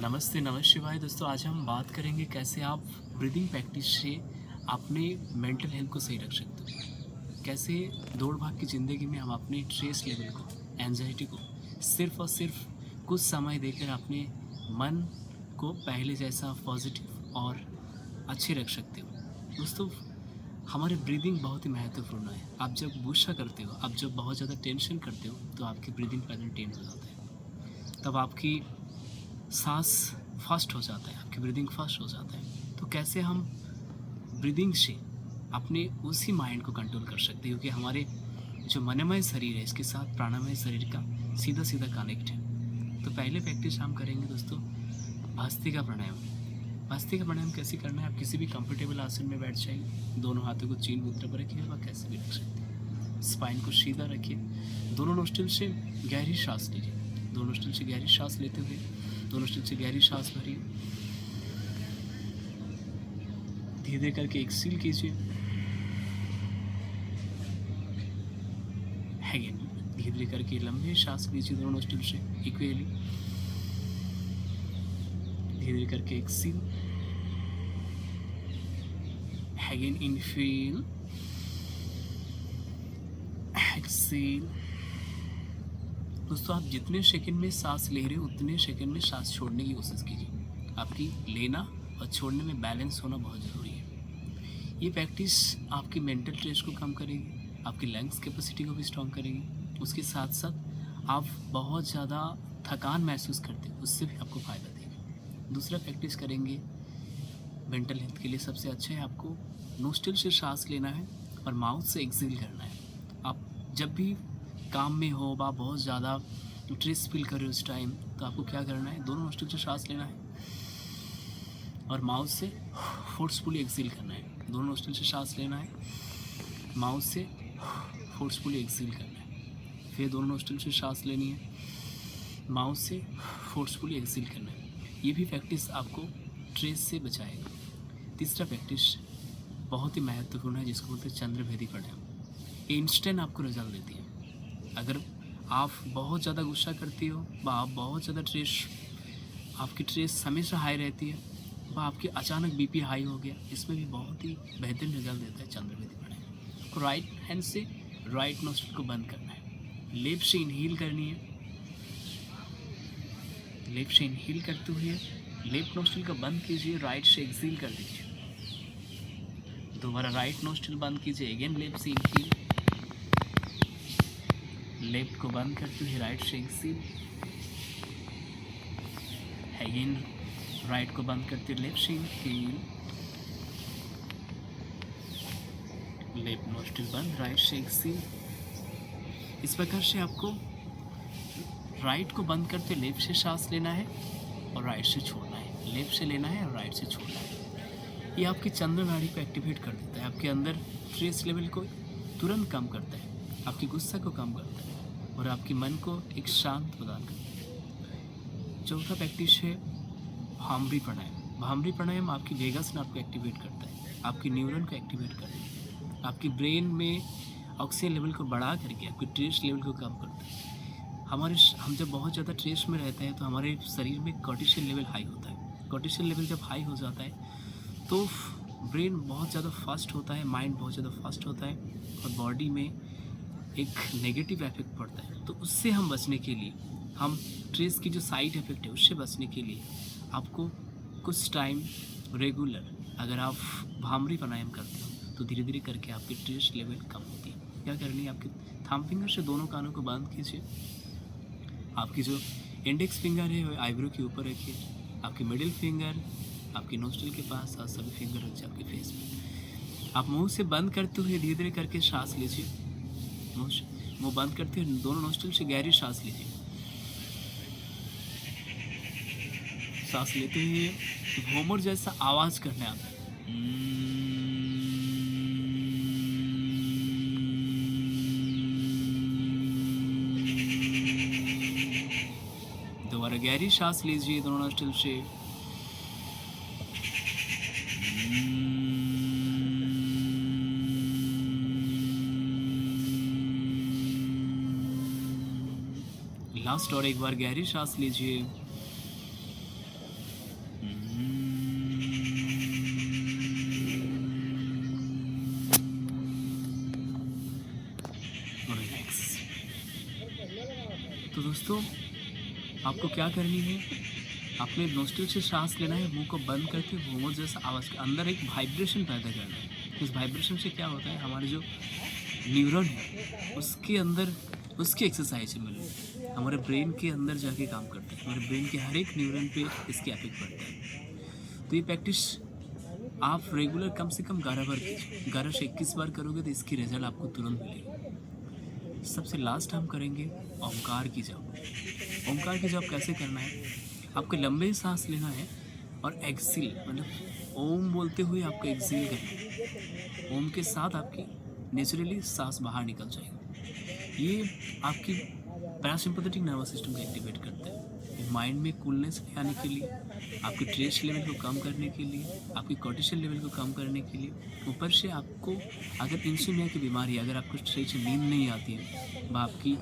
नमस्ते, नमः शिवाय दोस्तों। आज हम बात करेंगे कैसे आप ब्रीदिंग प्रैक्टिस से अपने मेंटल हेल्थ को सही रख सकते हो। कैसे दौड़-भाग की ज़िंदगी में हम अपने स्ट्रेस लेवल को, एंग्ज़ायटी को सिर्फ़ और सिर्फ़ कुछ समय देकर अपने मन को पहले जैसा पॉज़िटिव और अच्छे रख सकते हो। दोस्तों, हमारी ब्रीदिंग बहुत ही महत्वपूर्ण है। आप जब गुस्सा करते हो, आप जब बहुत ज़्यादा टेंशन करते हो, तो आपकी ब्रीदिंग पैटर्न चेंज हो जाता है। तब आपकी साँस फास्ट हो जाता है, आपकी ब्रीदिंग फास्ट हो जाता है। तो कैसे हम ब्रीदिंग से अपने उसी माइंड को कंट्रोल कर सकते हैं, क्योंकि हमारे जो मनमय शरीर है इसके साथ प्राणमय शरीर का सीधा-सीधा कनेक्ट है। तो पहले प्रैक्टिस हम करेंगे दोस्तों भस्त्रिका प्राणायाम। भस्त्रिका प्राणायाम कैसे करना है, आप किसी भी कंफर्टेबल आसन में बैठ जाइए, दोनों हाथों को चीन मुद्रा पर रखिए व कैसे भी रख सकते हैं। स्पाइन को सीधा रखिए, दोनों नोस्ट्रिल से गहरी सांस लीजिए, दोनों नोस्ट्रिल से गहरी सांस लेते हुए दोनों नोस्ट्रिल से गहरी सांस भरिए, धीरे करके एक्सेल कीजिए, अगेन धीरे करके लंबी सांस लीजिए दोनों नोस्ट्रिल से इक्वली, धीरे करके एक्सेल, अगेन इनहेल, एक्सेल। दोस्तों, आप जितने सेकंड में सांस ले रहे हो उतने सेकंड में सांस छोड़ने की कोशिश कीजिए। आपकी लेना और छोड़ने में बैलेंस होना बहुत ज़रूरी है। ये प्रैक्टिस आपकी मेंटल स्ट्रेस को कम करेगी, आपकी लंग्स कैपेसिटी को भी स्ट्रॉन्ग करेगी। उसके साथ साथ आप बहुत ज़्यादा थकान महसूस करते हो, उससे भी आपको फ़ायदा देगी। दूसरा प्रैक्टिस करेंगे मेंटल हेल्थ के लिए सबसे अच्छा है, आपको नोस्ट्रिल से सांस लेना है और माउथ से एक्सेल करना है। आप जब भी काम में हो, आप बहुत ज़्यादा स्ट्रेस फील कर रहे हो उस टाइम, तो आपको क्या करना है, दोनों नोस्ट्रिल से सांस लेना है और माउथ से फोर्सफुली एक्सेल करना है। दोनों नोस्ट्रिल से सांस लेना है, माउथ से फोर्सफुली एक्सेल करना है। फिर दोनों नोस्ट्रिल से सांस लेनी है, माउथ से फोर्सफुली एक्सेल करना है। ये भी प्रैक्टिस आपको स्ट्रेस से बचाएगा। तीसरा प्रैक्टिस बहुत ही महत्वपूर्ण है, जिसको बोलते हैं चंद्रभेदी प्राणायाम। ये इंस्टेंट आपको रिजल्ट देती है। अगर आप बहुत ज़्यादा गुस्सा करती हो व आप बहुत ज़्यादा आपकी स्ट्रेस हमेशा हाई रहती है व आपकी अचानक बीपी हाई हो गया, इसमें भी बहुत ही बेहतरीन रिजल्ट देता है चंद्रभेदी प्राणायाम। राइट हैंड से राइट नोस्ट्रिल को बंद करना है, लेफ्ट से इनहेल करनी है, लेफ्ट से इनहेल करते हुए लेफ्ट नोस्ट्रिल को बंद कीजिए, राइट से एक्सेल कर दीजिए। दोबारा राइट नोस्ट्रिल बंद कीजिए, अगेन लेफ्ट से इनहेल, लेफ्ट को बंद करते हुए राइट से एक्सेल, अगेन राइट को बंद करते हुए लेफ्ट से इनहेल, लेफ्ट नोस्ट्रिल बंद, राइट से एक्सेल। इस प्रकार से आपको राइट को बंद करते लेफ्ट से सांस लेना है और राइट से छोड़ना है, लेफ्ट से लेना है और राइट से छोड़ना है। ये आपकी चंद्र नाड़ी को एक्टिवेट कर देता है, आपके अंदर स्ट्रेस लेवल को तुरंत कम करता है, आपकी गुस्सा को कम करता है और आपके मन को एक शांत प्रदान करता है। चौथा प्रैक्टिस है भामरी प्राणायाम। भामरी प्राणायाम आपकी वेगस नर्व को एक्टिवेट करता है, आपकी न्यूरॉन को एक्टिवेट करता है, आपकी ब्रेन में ऑक्सीजन लेवल को बढ़ा करके आपके स्ट्रेस लेवल को कम करता है। हम जब बहुत ज़्यादा स्ट्रेस में रहते हैं तो हमारे शरीर में कॉर्टिसोल लेवल हाई होता है। कॉर्टिसोल लेवल जब हाई हो जाता है तो ब्रेन बहुत ज़्यादा फास्ट होता है, माइंड बहुत ज़्यादा फास्ट होता है और बॉडी में एक नेगेटिव इफेक्ट पड़ता है। तो उससे हम बचने के लिए, हम स्ट्रेस की जो साइड इफेक्ट है उससे बचने के लिए आपको कुछ टाइम रेगुलर अगर आप भामरी प्राणायाम करते हो तो धीरे धीरे करके आपकी स्ट्रेस लेवल कम होती है। क्या करनी है, आपके थंब फिंगर से दोनों कानों को बंद कीजिए, आपकी जो इंडेक्स फिंगर है वो आईब्रो के ऊपर रखिए, आपकी मिडिल फिंगर आपकी नोस्ट्रिल के पास और सभी फिंगर रखिए आपके फेस पे। आप मुंह से बंद करते हुए धीरे धीरे करके सांस लीजिए, मुंह बंद करते हुए दोनों नोस्ट्रिल से गहरी सांस लीजिए। सांस लेते हुए घूमर जैसा आवाज करना है आप। दोबारा गहरी सांस लीजिए दोनों नोस्ट्रिल से, लास्ट और एक बार गहरी सांस लीजिए, दोस्तों, आपको क्या करनी है, अपने नोस्ट्रिल से सांस लेना है, मुंह को बंद करके घूमर जैसा आवाज़ के अंदर एक वाइब्रेशन पैदा करना है। इस वाइब्रेशन से क्या होता है, हमारे जो न्यूरॉन है उसके अंदर उसकी एक्सरसाइज मिले, हमारे ब्रेन के अंदर जाके काम करता है, हमारे ब्रेन के हर एक न्यूरॉन पे इसकी इफेक्ट पड़ता है। तो ये प्रैक्टिस आप रेगुलर कम से कम 11 बार कीजिए। 11 से 21 बार करोगे तो इसकी रिजल्ट आपको तुरंत मिलेगी। सबसे लास्ट हम करेंगे ओमकार की जप। ओमकार की जप कैसे करना है, आपको लंबे सांस लेना है और एक्सेल मतलब ओम बोलते हुए आपको एक्सेल करना है। ओम के साथ आपकी नेचुरली सांस बाहर निकल जाएगी। ये आपकी पैरासिम्पैथेटिक नर्वस सिस्टम को एक्टिवेट करता है। माइंड में कूलनेस ले आने के लिए, आपके स्ट्रेस लेवल को कम करने के लिए, आपकी कोर्टिसोल लेवल को कम करने के लिए, ऊपर से आपको अगर इंसोम्निया की बीमारी, अगर आपको सही से नींद नहीं आती है, वह आपकी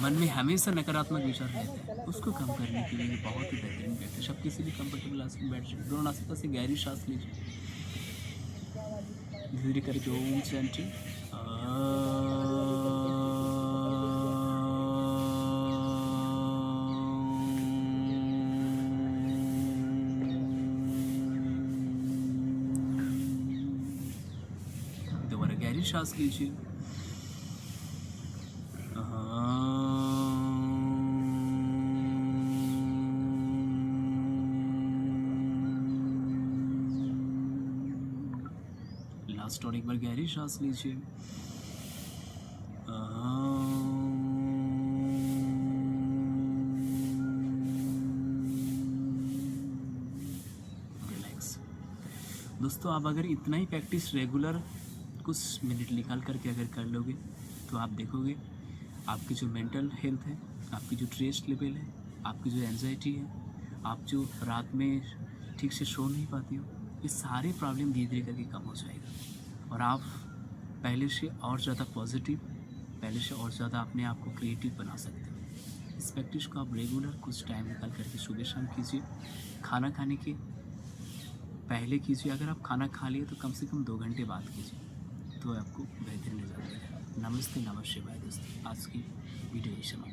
मन में हमेशा नकारात्मक विचार रहते हैं, उसको कम करने के लिए बहुत ही बेहतरीन प्रैक्टिस। आप किसी भी कंफर्टेबल आसन बैठ जाइए, दोनों नासिका से गहरी सांस लीजिए, धीरे करके ओम चैंटिंग। दोबारा गहरी सांस लीजिए। लास्ट और एक बार गहरी सांस लीजिए। रिलैक्स। दोस्तों, आप अगर इतना ही प्रैक्टिस रेगुलर कुछ मिनट निकाल करके अगर कर लोगे तो आप देखोगे आपकी जो मेंटल हेल्थ है, आपकी जो स्ट्रेस लेवल है, आपकी जो एंजाइटी है, आप जो रात में ठीक से सो नहीं पाती हो, ये सारे प्रॉब्लम धीरे धीरे करके कम हो जाएगा और आप पहले से और ज़्यादा पॉजिटिव, पहले से और ज़्यादा अपने आप को क्रिएटिव बना सकते हो। इस प्रैक्टिस को आप रेगुलर कुछ टाइम निकाल करके सुबह शाम कीजिए, खाना खाने के पहले कीजिए। अगर आप खाना खा लिए तो कम से कम 2 घंटे बाद कीजिए, तो आपको बेहतरीन रिजल्ट मिलेगा। नमस्ते, नमः शिवाय दोस्तों। आज की वीडियो समाप्त।